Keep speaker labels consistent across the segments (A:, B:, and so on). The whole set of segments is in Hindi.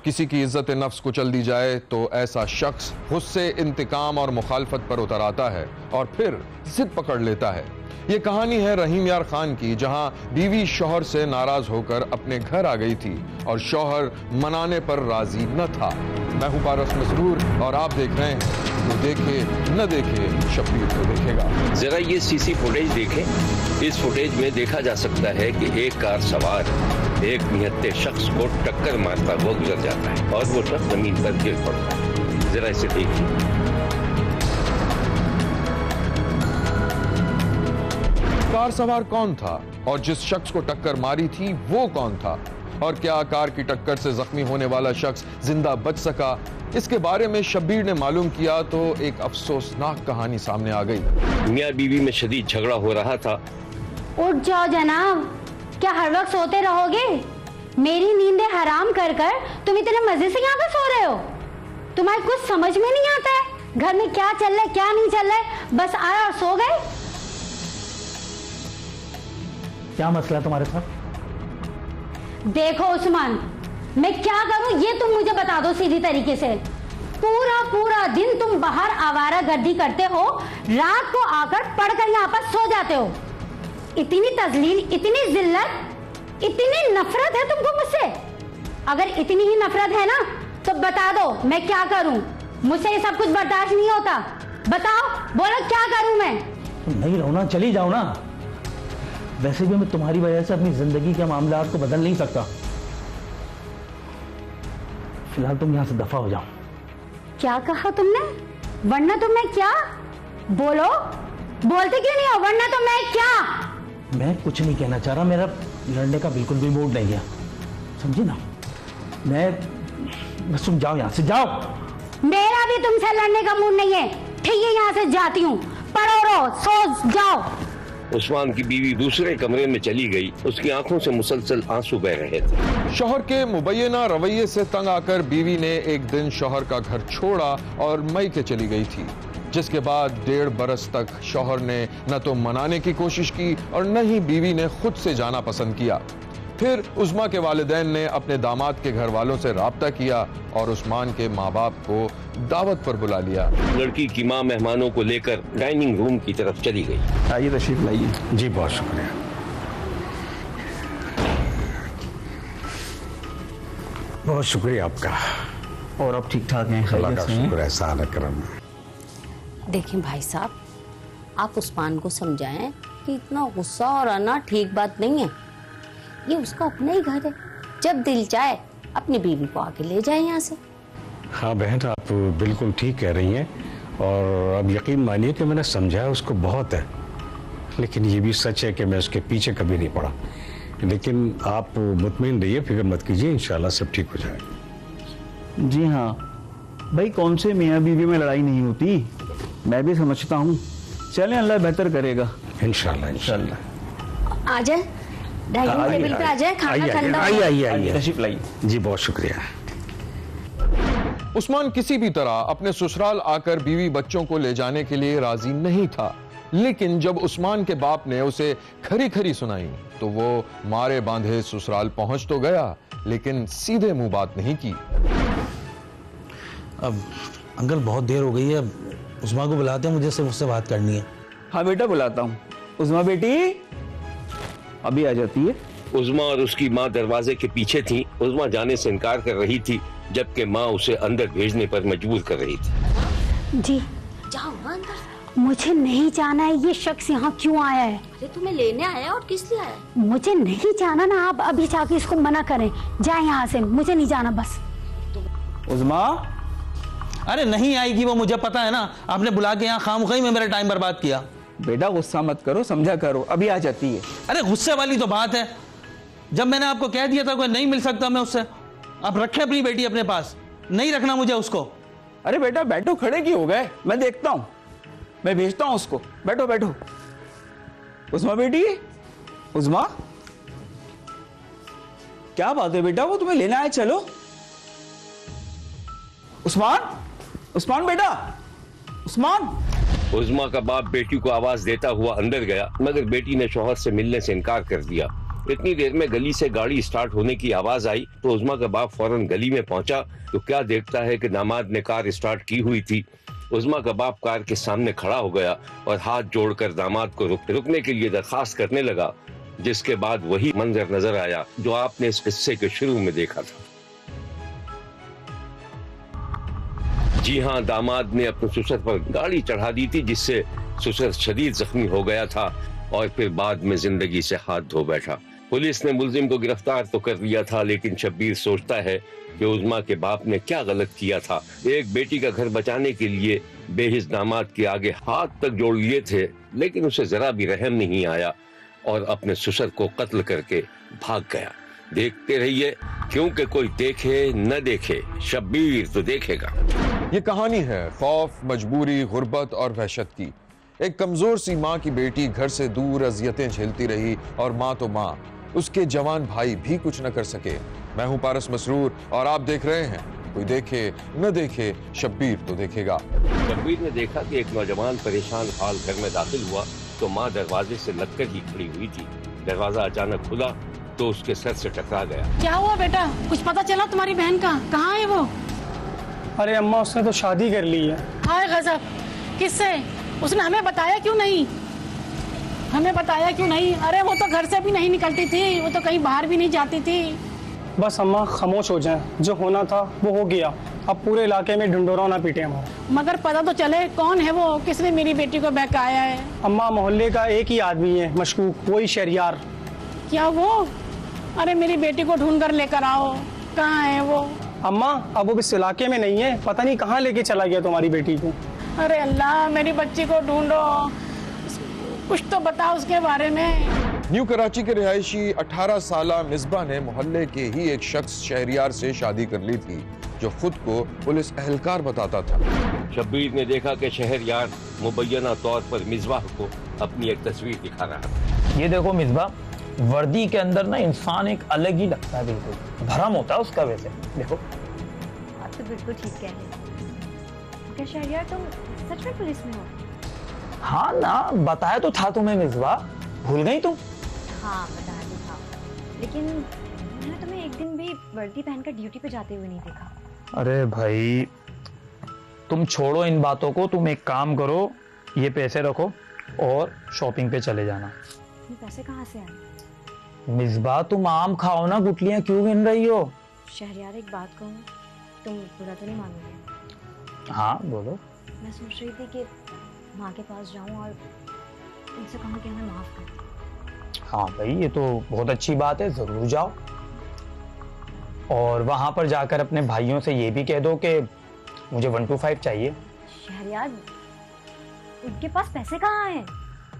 A: किसी की इज्जत नफ्स कुचल दी जाए तो ऐसा शख्स गुस्से, इंतकाम और मुखालफत पर उतर आता है और फिर जिद पकड़ लेता है। ये कहानी है रहीम यार खान की, जहां बीवी शौहर से नाराज होकर अपने घर आ गई थी और शौहर मनाने पर राजी न था। मैं हूं पारस मसरूर और आप देख रहे हैं जो देखे न देखे शब्बीर को देखेगा।
B: जरा ये सीसी फुटेज देखें। इस फुटेज में देखा जा सकता है कि एक कार सवार एक निहत्थे शख्स को टक्कर मारता हुआ गुजर जाता है और वो शख्स जमीन पर गिर पड़ता है। जरा इसे देखिए।
A: कार सवार कौन था और जिस शख्स को टक्कर मारी थी वो कौन था, और क्या कार की टक्कर से जख्मी होने वाला शख्स जिंदा बच सका? इसके बारे में शब्बीर ने मालूम किया तो एक अफसोसनाक कहानी सामने आ गई।
B: मियां बीवी में शदीद झगड़ा हो रहा था।
C: उठ जाओ जनाब, क्या हर वक्त सोते रहोगे? मेरी नींदें हराम कर कर तुम इतने मजे से यहाँ पे सो रहे हो? तुम्हारे कुछ समझ में नहीं आता है घर में क्या चल रहा है क्या नहीं चल रहा है, बस आए और सो गए।
D: क्या मसला है तुम्हारे साथ?
C: देखो उस्मान, मैं क्या करूं ये तुम मुझे बता दो सीधी तरीके से। पूरा दिन तुम बाहर आवारागर्दी करते हो, रात को आकर पढ़कर यहाँ पर सो जाते हो। इतनी तजलील, इतनी जिल्लत, इतनी नफरत है तुमको मुझसे? अगर इतनी ही नफरत है ना तो बता दो मैं क्या करूं? मुझसे ये सब कुछ बर्दाश्त नहीं होता। बताओ, बोलो क्या करूं मैं?
D: तुम नहीं रहो ना, चली जाओ ना। वैसे भी मैं तुम्हारी वजह से अपनी जिंदगी के मामलात को बदल नहीं सकता। फिलहाल तुम यहां से दफा हो जाओ।
C: क्या कहा तुमने? वरना तो मैं क्या? बोलो, बोलते क्यों नहीं हो? वरना तो मैं क्या?
D: मैं कुछ नहीं कहना चाह रहा, मेरा लड़ने का बिल्कुल भी मूड नहीं है, समझी ना? मैं बस तुम जाओ, यहां से जाओ।
C: मेरा भी तुमसे लड़ने का मूड नहीं है। ठीक है, यहां से जाती हूँ। पढ़ो रहो, सो जाओ।
B: उस्मान की बीवी दूसरे कमरे में चली गई। उसकी आंखों से मुसलसल आंसू बह रहे थे।
A: शौहर के मुबैना रवैये से तंग आकर बीवी ने एक दिन शौहर का घर छोड़ा और मैके चली गई थी, जिसके बाद 1.5 बरस तक शौहर ने न तो मनाने की कोशिश की और न ही बीवी ने खुद से जाना पसंद किया। फिर उस्मा के वालिदैन ने अपने दामाद के घर वालों से राब्ता किया और उस्मान के माँ बाप को दावत पर बुला लिया।
B: लड़की की माँ मेहमानों को लेकर डाइनिंग रूम की तरफ चली गई।
E: आइए, तशरीफ लाइए।
F: जी बहुत शुक्रिया। बहुत शुक्रिया आपका।
E: और आप ठीक ठाक हैं?
F: अल्लाह का
E: खैरियत से हैं?
F: शुक्र, एहसान करम।
G: देखें भाई साहब, आप उस्मान को समझाएं कि इतना गुस्सा और आना ठीक बात नहीं है। ये उसका अपना ही घर है, जब दिल चाहे अपनी बीवी को आके ले जाए यहाँ से।
F: हाँ बहन, आप बिल्कुल ठीक कह रही हैं और अब यकीन मानिए कि मैंने समझाया उसको बहुत है, लेकिन ये भी सच है कि मैं उसके पीछे कभी नहीं पड़ा। लेकिन आप मुतमईन रहिए, फिक्र मत कीजिए, इंशाल्लाह सब ठीक हो जाएगा।
E: जी हाँ भाई, कौन से मियाँ बीवी में लड़ाई नहीं होती, मैं भी समझता हूँ। चलें, अल्लाह बेहतर करेगा।
F: इंशाल्लाह इंशाल्लाह।
G: आ जाए, डाइनिंग टेबल पे आ जाए, खाना ठंडा।
F: आइए
E: तशरीफ लाइए।
F: जी बहुत शुक्रिया।
A: उस्मान किसी भी तरह अपने ससुराल आकर बीवी बच्चों को ले जाने के लिए राजी नहीं था, लेकिन जब उस्मान के बाप ने उसे खरी खरी सुनाई तो वो मारे बांधे ससुराल पहुंच तो गया, लेकिन सीधे मुंह बात नहीं की।
H: अब अंकल बहुत देर हो गई है, उस्मा को बुलाते हैं, मुझे मुझसे बात करनी है।
E: हाँ बेटा, बुलाता हूँ। उस्मा बेटी अभी आ जाती है।
B: उस्मा और उसकी माँ दरवाजे के पीछे थी। उस्मा जाने से इनकार कर रही थी, जबकि माँ उसे अंदर भेजने पर मजबूर कर रही थी।
C: जी
G: जाओ ना अंदर।
C: मुझे नहीं जाना है। ये शख्स यहाँ क्यों आया है?
G: अरे तुम्हें लेने आया और किस लिए आया?
C: मुझे नहीं जाना ना, आप अभी जाके इसको मना करें। जाए यहाँ से, मुझे नहीं जाना बस।
E: उस्मा,
H: अरे नहीं आएगी वो, मुझे पता है ना। आपने बुला के यहाँ खामखी में मेरा टाइम बर्बाद किया।
E: बेटा गुस्सा मत करो, समझा करो, अभी आ जाती है।
H: अरे गुस्से वाली तो बात है, जब मैंने आपको कह दिया था कोई नहीं मिल सकता मैं उससे। आप रखे अपनी बेटी अपने पास, नहीं रखना मुझे उसको।
E: अरे बेटा बैठो, खड़े क्यों हो गए? मैं देखता हूँ, मैं भेजता हूँ उसको। बैठो बैठो। उस्मा बेटी, उस्मा क्या बात है बेटा, वो तुम्हें लेना है, चलो। उस्मान, उस्मान बेटा, उस्मान।
B: उस्मा का बाप बेटी को आवाज देता हुआ अंदर गया, मगर बेटी ने शौहर से मिलने से इनकार कर दिया। इतनी देर में गली से गाड़ी स्टार्ट होने की आवाज आई तो उज़मा का बाप फौरन गली में पहुंचा तो क्या देखता है कि दामाद ने कार स्टार्ट की हुई थी। उज़मा का बाप कार के सामने खड़ा हो गया और हाथ जोड़कर दामाद को रुकने के लिए दरखास्त करने लगा, जिसके बाद वही मंजर नजर आया जो आपने इस किस्से के शुरू में देखा था। जी हाँ, दामाद ने अपने ससुर पर गाड़ी चढ़ा दी थी, जिससे ससुर शदीद जख्मी हो गया था और फिर बाद में जिंदगी से हाथ धो बैठा। पुलिस ने मुलजिम को गिरफ्तार तो कर लिया था, लेकिन शब्बीर सोचता है कि उज़मा के बाप ने क्या गलत किया था। एक बेटी का घर बचाने के लिए बेहिस दामाद के आगे हाथ तक जोड़ लिए थे, लेकिन उसे जरा भी रहम नहीं आया और अपने ससुर को कत्ल करके भाग गया। देखते रहिए, क्योंकि कोई देखे न देखे, शब्बीर तो देखेगा।
A: ये कहानी है खौफ, मजबूरी, गुर्बत और वहशत की। एक कमजोर सी माँ की बेटी घर से दूर अजियतें झेलती रही और माँ तो माँ, उसके जवान भाई भी कुछ न कर सके। मैं हूं पारस मसरूर और आप देख रहे हैं कोई देखे न देखे, शब्बीर तो देखेगा।
B: शब्बीर ने देखा कि एक नौजवान परेशान हाल घर में दाखिल हुआ तो माँ दरवाजे से लगकर ही खड़ी हुई थी। दरवाजा अचानक खुला तो उसके सर से टकरा गया।
I: क्या हुआ बेटा, कुछ पता चला तुम्हारी बहन का? कहाँ है वो?
J: अरे अम्मा, उसने तो शादी कर ली है।
I: हाय गजब, किससे? उसने हमें बताया क्यों नहीं? हमें बताया क्यों नहीं? अरे वो तो घर से भी नहीं निकलती थी, वो तो कहीं बाहर भी नहीं जाती थी।
J: बस अम्मा खामोश हो जाएं, जो होना था वो हो गया। अब पूरे इलाके में ढिंडोरा ना पीटे हमारा।
I: मगर पता तो चले कौन है वो, किसने मेरी बेटी को बहकाया है?
J: अम्मा, मोहल्ले का एक ही आदमी है मशकूक, वही शहरियार।
I: क्या वो? अरे मेरी बेटी को ढूंढ कर लेकर आओ, कहाँ है वो?
J: अम्मा, अब वो इस इलाके में नहीं है, पता नहीं कहाँ लेके चला गया तुम्हारी बेटी को।
I: अरे अल्लाह, मेरी बच्ची को ढूंढो, कुछ तो बताओ उसके बारे में।
A: न्यू कराची के रिहायशी 18 साला मिसबा ने मोहल्ले के ही एक शख्स शहरियार से शादी कर ली थी, जो खुद को पुलिस एहलकार बताता था।
B: शब्बीर ने देखा कि शहरयार मुबैना तौर पर मिसबाह को अपनी एक तस्वीर दिखा रहा था।
D: ये देखो मिसबा, वर्दी के अंदर ना इंसान एक अलग ही लगता है, बिल्कुल भरम होता है उसका। वैसे देखो,
K: आप तो बिल्कुल ठीक कह रहे हैं। क्या शहरियार तुम सच में पुलिस में हो?
D: हाँ ना, बताया तो था तुम्हें मिसबा, भूल गई तुम?
K: हाँ बताया तो था, लेकिन मैंने तुम्हें एक दिन भी वर्दी पहनकर ड्यूटी पे जाते हुए नहीं देखा।
D: अरे भाई तुम छोड़ो इन बातों को, तुम एक काम करो, ये पैसे रखो और शॉपिंग पे चले जाना।
K: ये पैसे कहाँ से आए?
D: मिसबा, तुम आम खाओ ना, गुटलियां क्यों गिन रही हो?
K: शहरियार एक बात कहूँ, तुम बुरा तो नहीं मानोगे?
D: हाँ बोलो।
K: मैं सोच रही थी कि माँ के पास जाऊँ और उनसे कहूँ कि हमें माफ कर दे।
D: हाँ भाई, ये तो बहुत अच्छी बात है, जरूर जाओ। और वहां पर जाकर अपने भाइयों से ये भी कह दो कि मुझे 125 चाहिए।
K: शहरियार, उनके पास पैसे कहाँ हैं?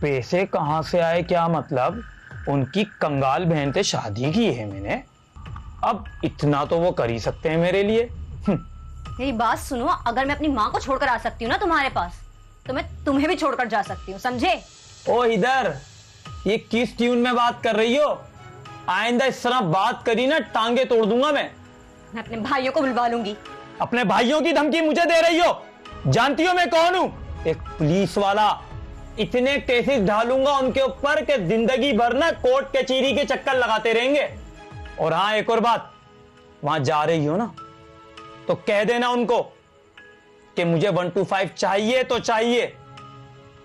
D: पैसे कहाँ से आए क्या मतलब? उनकी कंगाल बहन से शादी की है मैंने, अब इतना तो वो कर ही सकते हैं मेरे लिए।
K: मेरी बात सुनो, अगर मैं अपनी माँ को छोड़कर आ सकती हूँ ना तुम्हारे पास, तो मैं तुम्हें भी छोड़कर जा सकती हूँ, समझे?
D: ओ इधर, ये किस ट्यून में बात कर रही हो? आइंदा इस तरह बात करी ना, टांगे तोड़ दूंगा मैं
K: अपने भाइयों को बुलवा लूंगी।
D: अपने भाइयों की धमकी मुझे दे रही हो? जानती हो मैं कौन हूं? एक पुलिस वाला। इतने केसेस ढालूंगा उनके ऊपर कि जिंदगी भर ना कोर्ट कचहरी के चक्कर लगाते रहेंगे। और हाँ, एक और बात, वहां जा रही हो ना तो कह देना उनको कि मुझे 125 चाहिए तो चाहिए।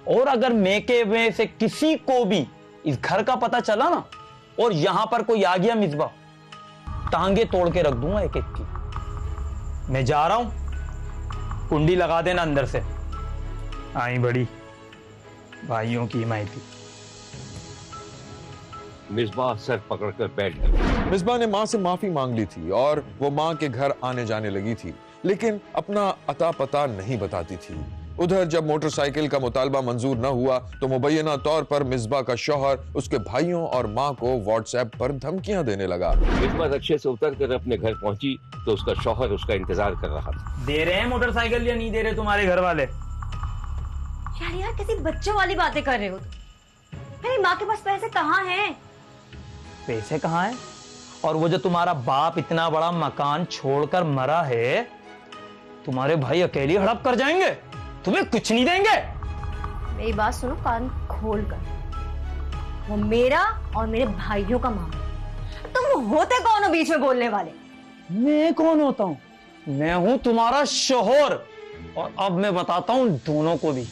D: और अगर मेके में से किसी को भी इस घर का पता चला ना और यहां पर कोई आ गया मिसबा, टांगे तोड़ के रख दूंगा एक एक की। मैं जा रहा हूं, कुंडी लगा देना अंदर से। आई बड़ी भाइयों की हिमायती।
B: मिसबाह सर पकड़कर बैठ गई।
A: मिसबा ने माँ से माफी मांग ली थी और वो माँ के घर आने जाने लगी थी, लेकिन अपना अता पता नहीं बताती थी। उधर जब मोटरसाइकिल का मुतालबा मंजूर न हुआ तो मुबैना तौर पर मिसबा का शौहर उसके भाइयों और माँ को व्हाट्सएप पर धमकियां देने लगा।
B: मिसबा रिक्शे से उतर कर अपने घर पहुंची तो उसका शौहर उसका इंतजार कर रहा था।
D: दे रहे हैं मोटरसाइकिल या नहीं दे रहे तुम्हारे घर वाले?
K: यार किसी बच्चों वाली बातें कर रहे हो तुम। मेरी माँ के पास पैसे कहाँ हैं?
D: पैसे कहाँ हैं? और वो जो तुम्हारा बाप इतना बड़ा मकान छोड़कर मरा है, तुम्हारे भाई अकेली हड़प कर जाएंगे, तुम्हें कुछ नहीं देंगे।
K: मेरी बात सुनो कान खोल कर। वो मेरा और मेरे भाइयों का मामला। तुम होते कौन हो बीच में बोलने वाले?
D: मैं कौन होता हूँ? मैं हूं तुम्हारा शोहर, और अब मैं बताता हूँ दोनों को भी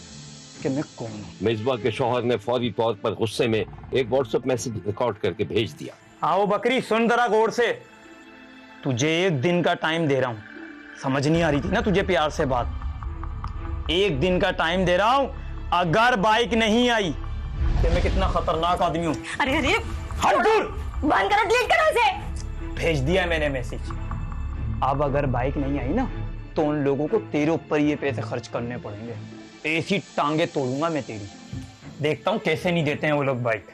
D: कि मैं कौन हूँ।
B: मिसबा के शौहर ने फौरी तौर पर गुस्से में एक व्हाट्सएप मैसेज रिकॉर्ड करके भेज दिया।
D: आओ बकरी, सुन जरा गौर से। तुझे 1 दिन का टाइम दे रहा हूं। समझ नहीं आ रही थी ना तुझे प्यार से बात? 1 दिन का टाइम दे रहा हूं। अगर बाइक नहीं आई तो मैं कितना खतरनाक आदमी हूं।
K: अरे अरे
D: हट दूर,
K: बंद करो, डिलीट करो इसे।
D: भेज दिया मैंने मैसेज। अब अगर बाइक नहीं आई ना तो उन लोगों को तेरे ऊपर ये पैसे खर्च करने पड़ेंगे। ऐसी टांगे तोड़ूंगा मैं तेरी। देखता हूं कैसे नहीं देते हैं वो लोग बाइक।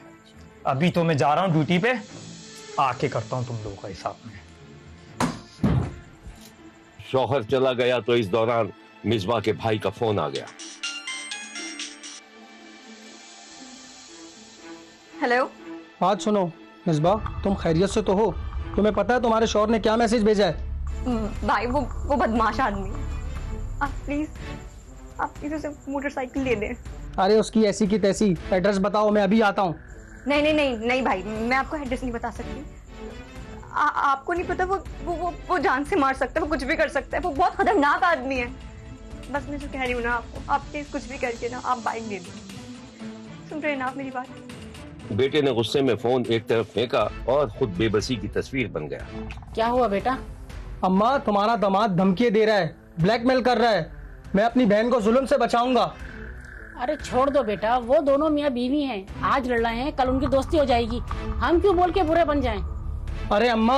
D: अभी तो मैं जा रहा हूं ड्यूटी पे, आके करता हूं तुम लोगों का हिसाब में।
B: शौहर चला गया तो इस दौरान मिसबा के भाई का फोन आ गया।
K: हेलो।
J: बात सुनो मिसबा, तुम खैरियत से तो हो? तुम्हें पता है तुम्हारे शौहर ने क्या मैसेज भेजा है?
K: भाई वो बदमाश आदमी है। आप प्लीज उसे मोटरसाइकिल दे दें।
J: अरे उसकी ऐसी की तैसी। एड्रेस बताओ, मैं अभी आता हूँ।
K: नहीं भाई, मैं आपको एड्रेस नहीं बता सकती। आपको नहीं पता, वो जान से मार सकता है, वो कुछ भी कर सकता है, वो बहुत खतरनाक आदमी है। बस मैं जो कह रही हूँ ना आपको, आप प्लीज कुछ भी करके ना आप बाइक दे दो। सुन रहे हैं ना आप मेरी बात?
B: बेटे ने गुस्से में फोन एक तरफ फेंका और खुद बेबसी की तस्वीर बन गया।
I: क्या हुआ बेटा?
J: अम्मा, तुम्हारा दामाद धमकी दे रहा है, ब्लैकमेल कर रहा है। मैं अपनी बहन को जुल्म से बचाऊंगा।
I: अरे छोड़ दो बेटा, वो दोनों मियाँ बीवी हैं। आज लड़ रहे हैं, कल उनकी दोस्ती हो जाएगी। हम क्यों बोल के बुरे बन जाएं?
J: अरे अम्मा।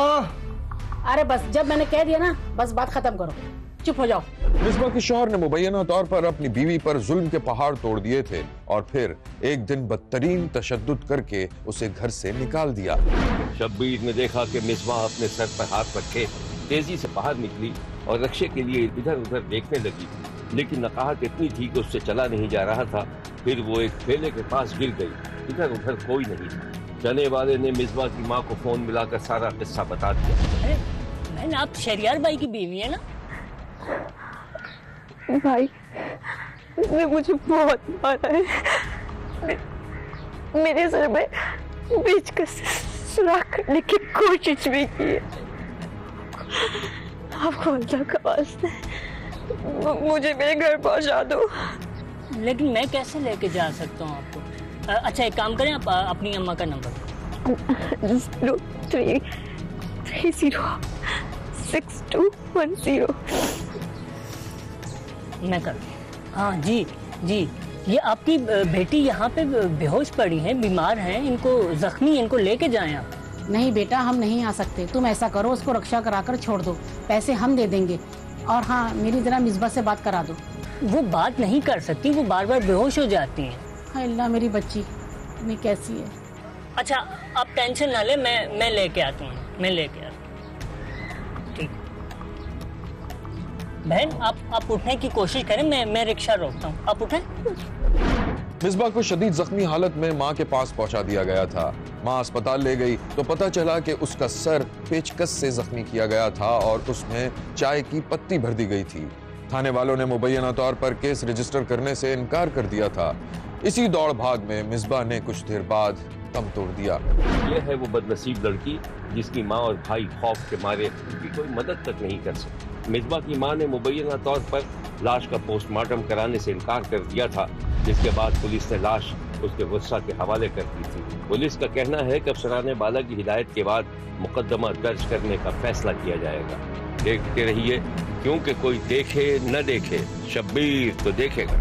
I: अरे बस, जब मैंने कह दिया ना, बस बात खत्म करो, चुप हो जाओ।
A: मिसबा के शौहर ने मुबैना तौर पर अपनी बीवी पर जुल्म के पहाड़ तोड़ दिए थे और फिर एक दिन बदतरीन तशद्दुद करके उसे घर से निकाल दिया।
B: शब्बीर ने देखा कि मिसबा अपने सर पर हाथ रखे तेजी से बाहर निकली और रक्षे के लिए इधर उधर देखने लगी, लेकिन नकाहत इतनी थी कि उससे चला नहीं जा रहा था। फिर वो एक ठेले के पास गिर गई। इधर उधर कोई नहीं था। जाने वाले ने मिसबा की माँ को फोन मिलाकर सारा किस्सा बता दिया।
G: बहन, आप शहरियार भाई की बीवी है ना?
K: भाई, इसने मुझे बहुत मारा है। मेरे सर में बीच का सुराख करने की कोशिश भी की है। आपको अल्लाह का वास्ता मुझे मेरे घर पहुंचा दो।
G: लेकिन मैं कैसे लेके जा सकता हूँ आपको? अच्छा, एक काम करें, आप अपनी अम्मा का नंबर
K: 03306210।
G: मैं कर। हाँ जी, ये आपकी बेटी यहाँ पे बेहोश पड़ी है, बीमार है, इनको जख्मी, इनको लेके जाएं आप।
I: नहीं बेटा, हम नहीं आ सकते। तुम ऐसा करो, उसको रक्षा कराकर छोड़ दो, पैसे हम दे देंगे। और हाँ, मेरी जरा मिसबा से बात करा दो।
G: वो बात नहीं कर सकती, वो बार बार बेहोश हो जाती हैं।
I: हाय अल्लाह, मेरी बच्ची इतनी कैसी है।
G: अच्छा, आप टेंशन ना ले, मैं लेके आता हूँ, मैं लेके आता हूँ। ठीक बहन, आप उठने की कोशिश करें, मैं रिक्शा रोकता हूँ, आप उठें।
A: मिसबा को शदीद जख्मी हालत में मां के पास पहुंचा दिया गया था। मां अस्पताल ले गई तो पता चला कि उसका सर पेचकस से जख्मी किया गया था और उसमें चाय की पत्ती भर दी गई थी। थाने वालों ने मुबैना तौर पर केस रजिस्टर करने से इनकार कर दिया था। इसी दौड़ भाग में मिसबा ने कुछ देर बाद दम तोड़ दिया।
B: यह है वो बदनसीब लड़की जिसकी माँ और भाई खौफ के मारे उसकी कोई मदद तक नहीं कर सके। मिसबा की माँ ने मुबैना तौर पर लाश का पोस्टमार्टम कराने से इनकार कर दिया था, जिसके बाद पुलिस ने लाश उसके गुस्सा के हवाले कर दी थी। पुलिस का कहना है कि अफसराने बाला की हिदायत के बाद मुकदमा दर्ज करने का फैसला किया जाएगा। देखते रहिए, क्योंकि कोई देखे न देखे, शब्बीर तो देखेगा।